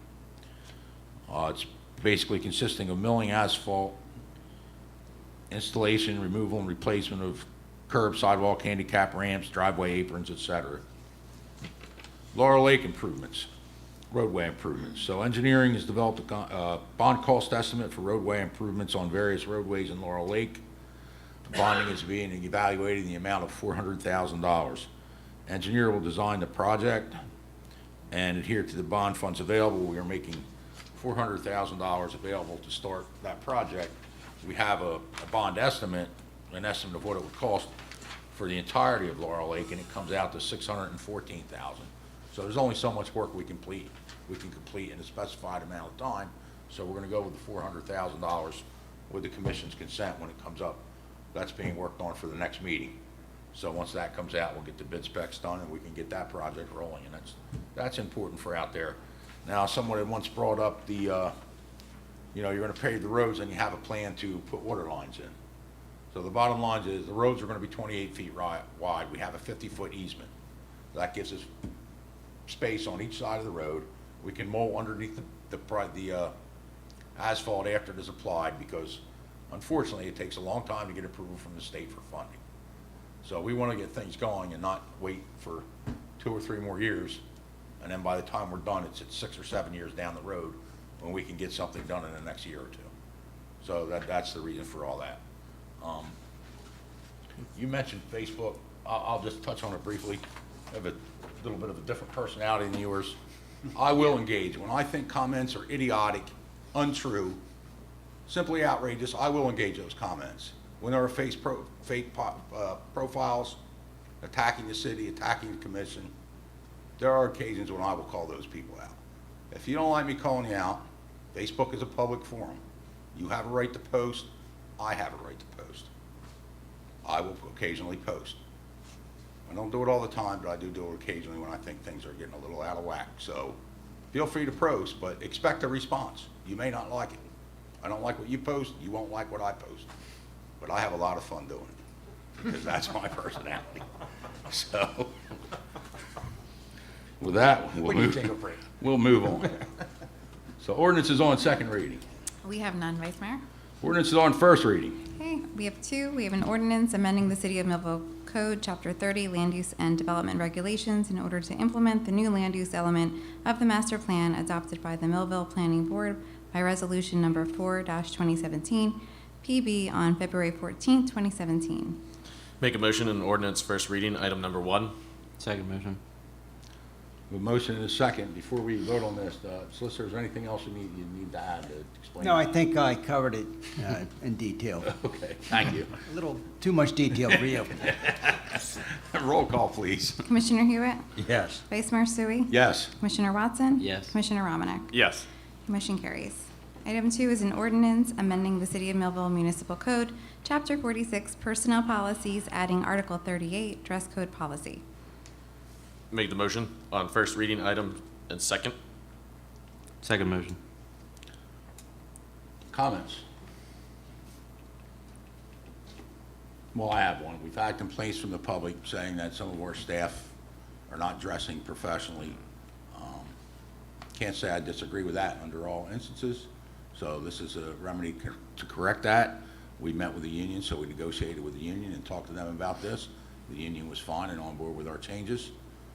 S1: It's basically consisting of milling asphalt, installation, removal, and replacement of curb, sidewalk, handicap ramps, driveway aprons, etc. Laurel Lake improvements, roadway improvements. So engineering has developed a bond cost estimate for roadway improvements on various roadways in Laurel Lake. Bonding is being evaluated in the amount of $400,000. Engineer will design the project and adhere to the bond funds available. We are making $400,000 available to start that project. We have a bond estimate, an estimate of what it would cost for the entirety of Laurel Lake, and it comes out to $614,000. So there's only so much work we can complete in a specified amount of time. So we're going to go with the $400,000 with the commission's consent when it comes up. That's being worked on for the next meeting. So once that comes out, we'll get the bid specs done, and we can get that project rolling, and that's important for out there. Now, someone had once brought up the, you're going to pave the roads and you have a plan to put water lines in. So the bottom line is the roads are going to be 28 feet wide. We have a 50-foot easement. That gives us space on each side of the road. We can mow underneath the asphalt after it is applied, because unfortunately it takes a long time to get approval from the state for funding. So we want to get things going and not wait for 2 or 3 more years, and then by the time we're done, it's at 6 or 7 years down the road when we can get something done in the next year or 2. So that's the reason for all that. You mentioned Facebook. I'll just touch on it briefly. I have a little bit of a different personality than yours. I will engage. When I think comments are idiotic, untrue, simply outrageous, I will engage those comments. When there are fake profiles attacking the city, attacking the commission, there are occasions when I will call those people out. If you don't like me calling you out, Facebook is a public forum. You have a right to post. I have a right to post. I will occasionally post. I don't do it all the time, but I do it occasionally when I think things are getting a little out of whack. So feel free to post, but expect a response. You may not like it. I don't like what you post. You won't like what I post. But I have a lot of fun doing it because that's my personality. So with that, we'll move on. So ordinance is on second reading.
S2: We have none, Vice Mayor.
S1: Ordinance is on first reading.
S2: Okay, we have two. We have an ordinance amending the City of Millville Code, Chapter 30, Land Use and Development Regulations in order to implement the new land use element of the master plan adopted by the Millville Planning Board by Resolution Number 4-2017, PB on February 14, 2017.
S4: Make a motion in ordinance first reading, item number 1.
S12: Second motion.
S1: A motion and a second. Before we vote on this, Solicitor, is there anything else you need to add to explain?
S10: No, I think I covered it in detail.
S1: Okay, thank you.
S10: A little too much detail for you.
S1: Roll call, please.
S2: Commissioner Hewitt?
S3: Yes.
S2: Vice Mayor Sui?
S1: Yes.
S2: Commissioner Watson?
S12: Yes.
S2: Commissioner Romanek?
S4: Yes.
S2: Motion carries. Item 2 is an ordinance amending the City of Millville Municipal Code, Chapter 46, Personnel Policies, adding Article 38, Dress Code Policy.
S4: Make the motion on first reading, item and second.
S12: Second motion.
S1: Comments? Well, I have one. We've had complaints from the public saying that some of our staff are not dressing professionally. Can't say I disagree with that under all instances. So this is a remedy to correct that. We met with the union, so we negotiated with the union and talked to them about this. The union was fine and on board with our changes.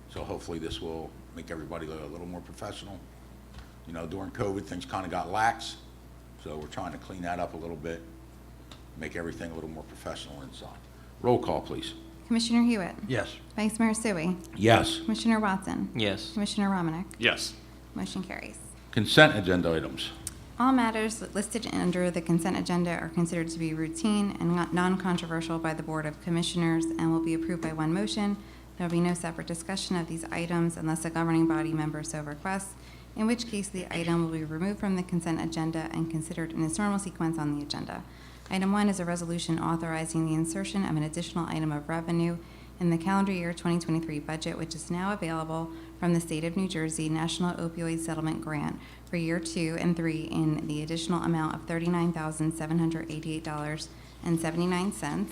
S1: So hopefully this will make everybody a little more professional. You know, during COVID, things kind of got lax. So we're trying to clean that up a little bit, make everything a little more professional inside. Roll call, please.
S2: Commissioner Hewitt?
S3: Yes.
S2: Vice Mayor Sui?
S1: Yes.
S2: Commissioner Watson?
S12: Yes.
S2: Commissioner Romanek?
S4: Yes.
S2: Motion carries.
S1: Consent agenda items.
S2: All matters listed under the consent agenda are considered to be routine and not non-controversial by the Board of Commissioners and will be approved by one motion. There will be no separate discussion of these items unless a governing body member so requests, in which case the item will be removed from the consent agenda and considered in its normal sequence on the agenda. Item 1 is a resolution authorizing the insertion of an additional item of revenue in the calendar year 2023 budget, which is now available from the State of New Jersey National Opioid Settlement Grant for year 2 and 3 in the additional amount of $39,788.79.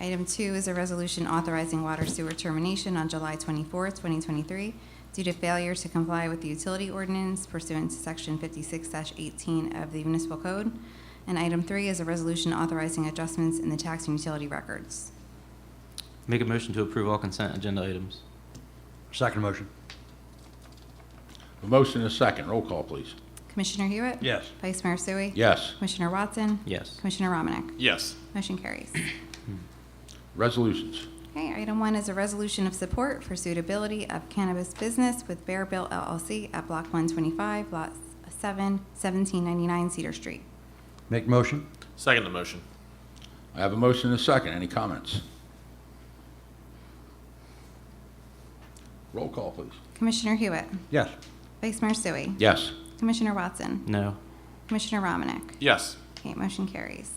S2: Item 2 is a resolution authorizing water sewer termination on July 24, 2023, due to failure to comply with the utility ordinance pursuant to Section 56-18 of the Municipal Code. And item 3 is a resolution authorizing adjustments in the tax and utility records.
S12: Make a motion to approve all consent agenda items.
S3: Second motion.
S1: A motion and a second. Roll call, please.
S2: Commissioner Hewitt?
S3: Yes.
S2: Vice Mayor Sui?
S1: Yes.
S2: Commissioner Watson?
S12: Yes.
S2: Commissioner Romanek?
S4: Yes.
S2: Motion carries.
S1: Resolutions.
S2: Okay, item 1 is a resolution of support for suitability of cannabis business with Bear Built LLC at Block 125, Lot 7, 1799 Cedar Street.
S3: Make motion?
S4: Second the motion.
S1: I have a motion and a second. Any comments? Roll call, please.
S2: Commissioner Hewitt?
S3: Yes.
S2: Vice Mayor Sui?
S1: Yes.
S2: Commissioner Watson?
S12: No.
S2: Commissioner Romanek?
S4: Yes.
S2: Okay, motion carries.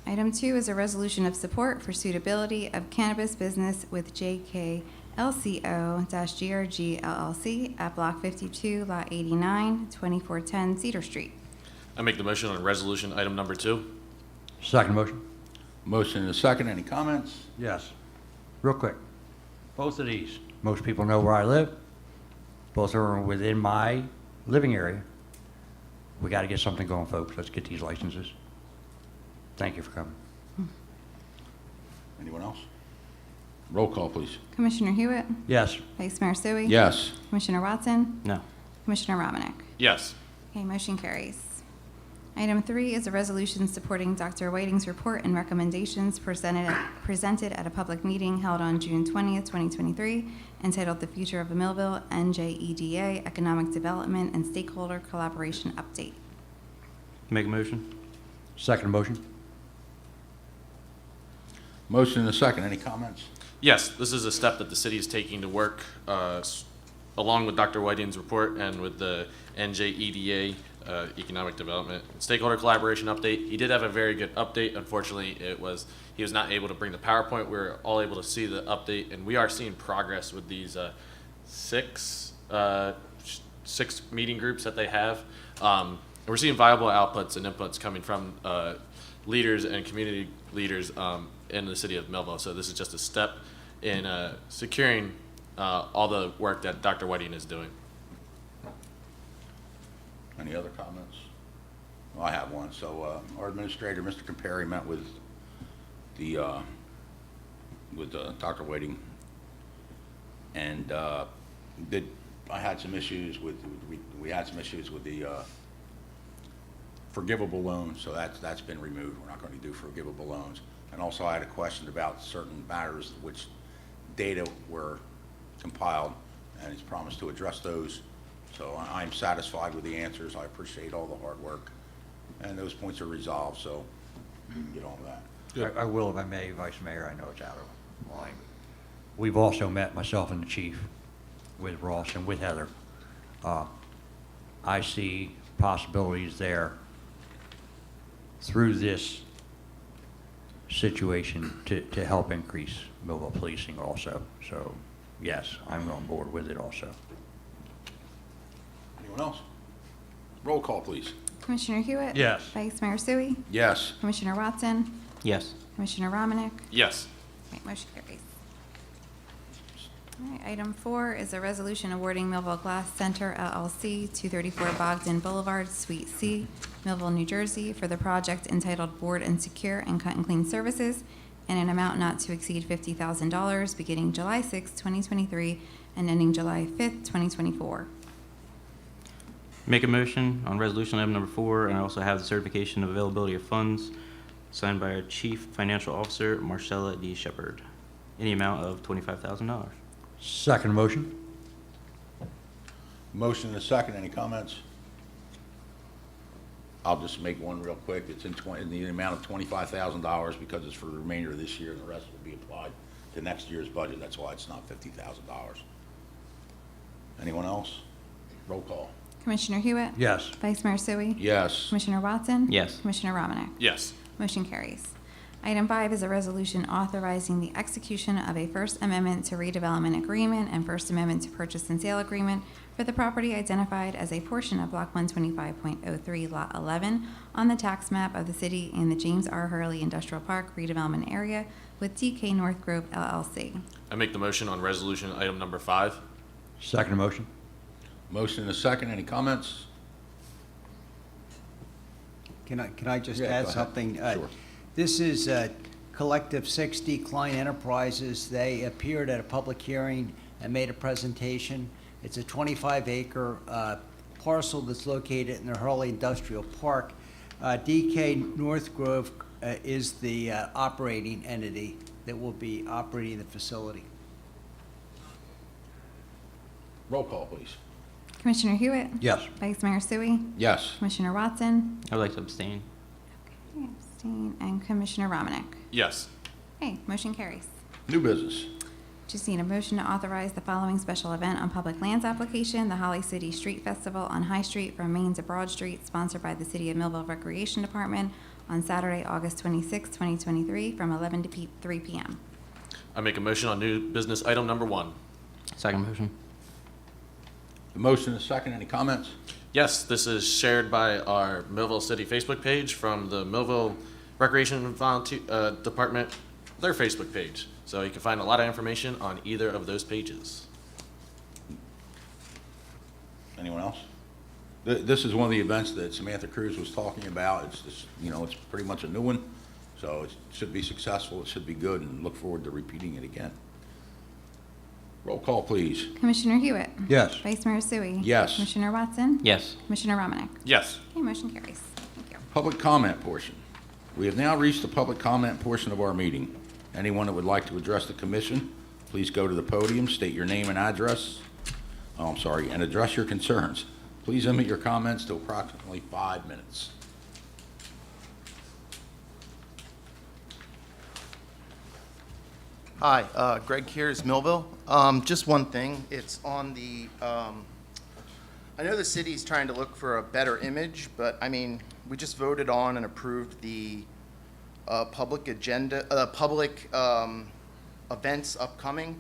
S2: Item 2 is a resolution of support for suitability of cannabis business with JK LCO-GRG LLC at Block 52, Lot 89, 2410 Cedar Street.
S4: I make the motion on resolution item number 2.
S3: Second motion?
S1: Motion and a second. Any comments?
S3: Yes. Real quick. Both of these, most people know where I live. Both are within my living area. We got to get something going, folks. Let's get these licenses. Thank you for coming.
S1: Anyone else? Roll call, please.
S2: Commissioner Hewitt?
S3: Yes.
S2: Vice Mayor Sui?
S1: Yes.
S2: Commissioner Watson?
S12: No.
S2: Commissioner Romanek?
S4: Yes.
S2: Okay, motion carries. Item 3 is a resolution supporting Dr. Whiting's report and recommendations presented at a public meeting held on June 20th, 2023, entitled The Future of Millville, NJEDA, Economic Development and Stakeholder Collaboration Update.
S12: Make a motion?
S3: Second motion?
S1: Motion and a second. Any comments?
S4: Yes, this is a step that the city is taking to work along with Dr. Whiting's report and with the NJEDA Economic Development and Stakeholder Collaboration update. He did have a very good update. Unfortunately, he was not able to bring the PowerPoint. We were all able to see the update, and we are seeing progress with these six meeting groups that they have. And we're seeing viable outputs and inputs coming from leaders and community leaders in the city of Millville. So this is just a step in securing all the work that Dr. Whiting is doing.
S1: Any other comments? Well, I have one. So our administrator, Mr. Comperi, met with Dr. Whiting, and I had some issues with we had some issues with the forgivable loans, so that's been removed. We're not going to do forgivable loans. And also, I had a question about certain matters which data were compiled, and he's promised to address those. So I'm satisfied with the answers. I appreciate all the hard work, and those points are resolved. So you can get on with that.
S3: I will, if I may, Vice Mayor. I know it's out of line. We've also met, myself and the chief, with Ross and with Heather. I see possibilities there through this situation to help increase Millville policing also. So, yes, I'm on board with it also.
S1: Anyone else? Roll call, please.
S2: Commissioner Hewitt?
S3: Yes.
S2: Vice Mayor Sui?
S1: Yes.
S2: Commissioner Watson?
S12: Yes.
S2: Commissioner Romanek?
S4: Yes.
S2: Right, motion carries. All right, item 4 is a resolution awarding Millville Glass Center LLC 234 Bogdan Boulevard, Suite C, Millville, New Jersey, for the project entitled Board and Secure and Cut and Clean Services in an amount not to exceed $50,000 beginning July 6, 2023 and ending July 5th, 2024.
S12: Make a motion on resolution item number 4, and I also have the certification of availability of funds signed by our Chief Financial Officer, Marcella D. Shepard, in the amount of $25,000.
S3: Second motion?
S1: Motion and a second. Any comments? I'll just make one real quick. It's in the amount of $25,000 because it's for the remainder of this year, and the rest will be applied to next year's budget. That's why it's not $50,000. Anyone else? Roll call.
S2: Commissioner Hewitt?
S3: Yes.
S2: Vice Mayor Sui?
S1: Yes.
S2: Commissioner Watson?
S12: Yes.
S2: Commissioner Romanek?
S4: Yes.
S2: Motion carries. Item 5 is a resolution authorizing the execution of a First Amendment to Redevelopment Agreement and First Amendment to Purchase and Sale Agreement for the property identified as a portion of Block 125.03, Lot 11, on the tax map of the city in the James R. Hurley Industrial Park redevelopment area with DK North Grove LLC.
S4: I make the motion on resolution item number 5.
S3: Second motion?
S1: Motion and a second. Any comments?
S10: Can I just
S1: Yeah,
S10: add
S1: go ahead.
S10: something?
S1: Sure.
S10: This is Collective 60 Klein Enterprises. They appeared at a public hearing and made a presentation. It's a 25-acre parcel that's located in the Hurley Industrial Park. DK North Grove is the operating entity that will be operating the facility.
S1: Roll call, please.
S2: Commissioner Hewitt?
S3: Yes.
S2: Vice Mayor Sui?
S1: Yes.
S2: Commissioner Watson?
S12: I would like to abstain.
S2: Okay, abstain. And Commissioner Romanek?
S4: Yes.
S2: Okay, motion carries.
S1: New business.
S2: Just need a motion to authorize the following special event on public lands application, the Holly City Street Festival on High Street from Main to Broad Street, sponsored by the City of Millville Recreation Department on Saturday, August 26, 2023, from 11 to 3 p.m.
S4: I make a motion on new business item number 1.
S12: Second motion.
S1: The motion is second. Any comments?
S4: Yes, this is shared by our Millville City Facebook page from the Millville Recreation Volunteer Department, their Facebook page. So you can find a lot of information on either of those pages.
S1: Anyone else? This is one of the events that Samantha Cruz was talking about. It's just, it's pretty much a new one. So it should be successful. It should be good, and look forward to repeating it again. Roll call, please.
S2: Commissioner Hewitt?
S3: Yes.
S2: Vice Mayor Sui?
S1: Yes.
S2: Commissioner Watson?
S12: Yes.
S2: Commissioner Romanek?
S4: Yes.
S2: Okay, motion carries. Thank you.
S1: Public comment portion. We have now reached the public comment portion of our meeting. Anyone that would like to address the commission, please go to the podium, state your name and address. And address your concerns. Please limit your comments to approximately 5 minutes.
S13: Hi, Greg Kears, Millville. Just one thing, it's on the, I know the city's trying to look for a better image, but I mean, we just voted on and approved the public agenda, public events upcoming.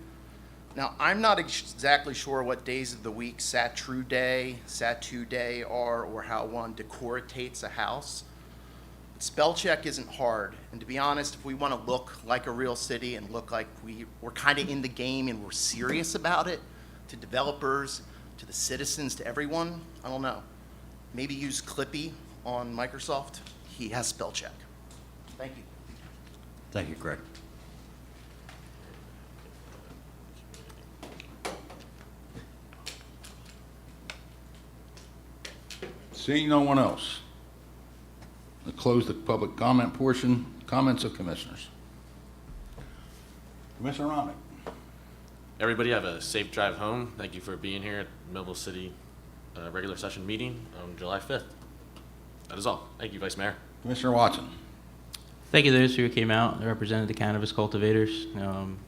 S13: Now, I'm not exactly sure what days of the week Sat-True Day, Sat-2 Day are, or how one decorates a house. Spell check isn't hard, and to be honest, if we want to look like a real city and look like we're kind of in the game and we're serious about it, to developers, to the citizens, to everyone, I don't know. Maybe use Clippy on Microsoft. He has spell check. Thank you.
S3: Thank you, Greg.
S1: Seeing no one else, we'll close the public comment portion. Comments of commissioners. Commissioner Romick.
S4: Everybody have a safe drive home. Thank you for being here at Millville City regular session meeting on July 5th. That is all. Thank you, Vice Mayor.
S1: Commissioner Watson.
S12: Thank you to those who came out and represented the cannabis cultivators.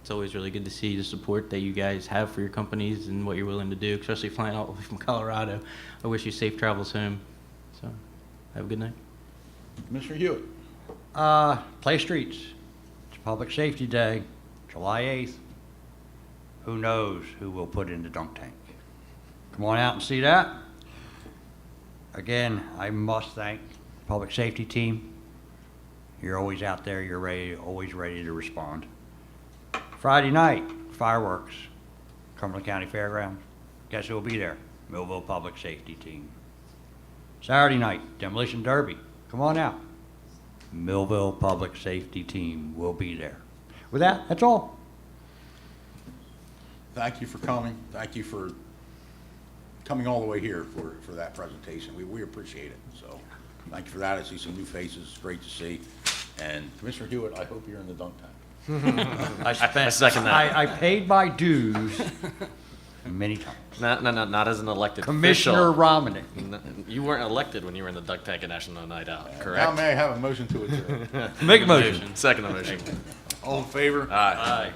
S12: It's always really good to see the support that you guys have for your companies and what you're willing to do, especially flying all the way from Colorado. I wish you safe travels home. So, have a good night.
S1: Commissioner Hewitt.
S3: Play streets. It's Public Safety Day, July 8th. Who knows who we'll put in the dunk tank? Come on out and see that. Again, I must thank the public safety team. You're always out there, you're ready, always ready to respond. Friday night, fireworks, Cumberland County Fairgrounds. Guess who will be there? Millville Public Safety Team. Saturday night, Demolition Derby. Come on out. Millville Public Safety Team will be there. With that, that's all.
S1: Thank you for coming. Thank you for coming all the way here for that presentation. We appreciate it. So thank you for that. I see some new faces. It's great to see. And Commissioner Hewitt, I hope you're in the dunk tank.
S3: I
S4: second that.
S3: I paid my dues many times.
S4: Not as an elected
S3: Commissioner
S4: official.
S3: Romanick.
S4: You weren't elected when you were in the dunk tank at National Night Out,
S1: Now
S4: correct?
S1: may I have a motion to adjourn?
S3: Make a motion.
S4: Second motion.
S1: All in favor?
S4: Aye.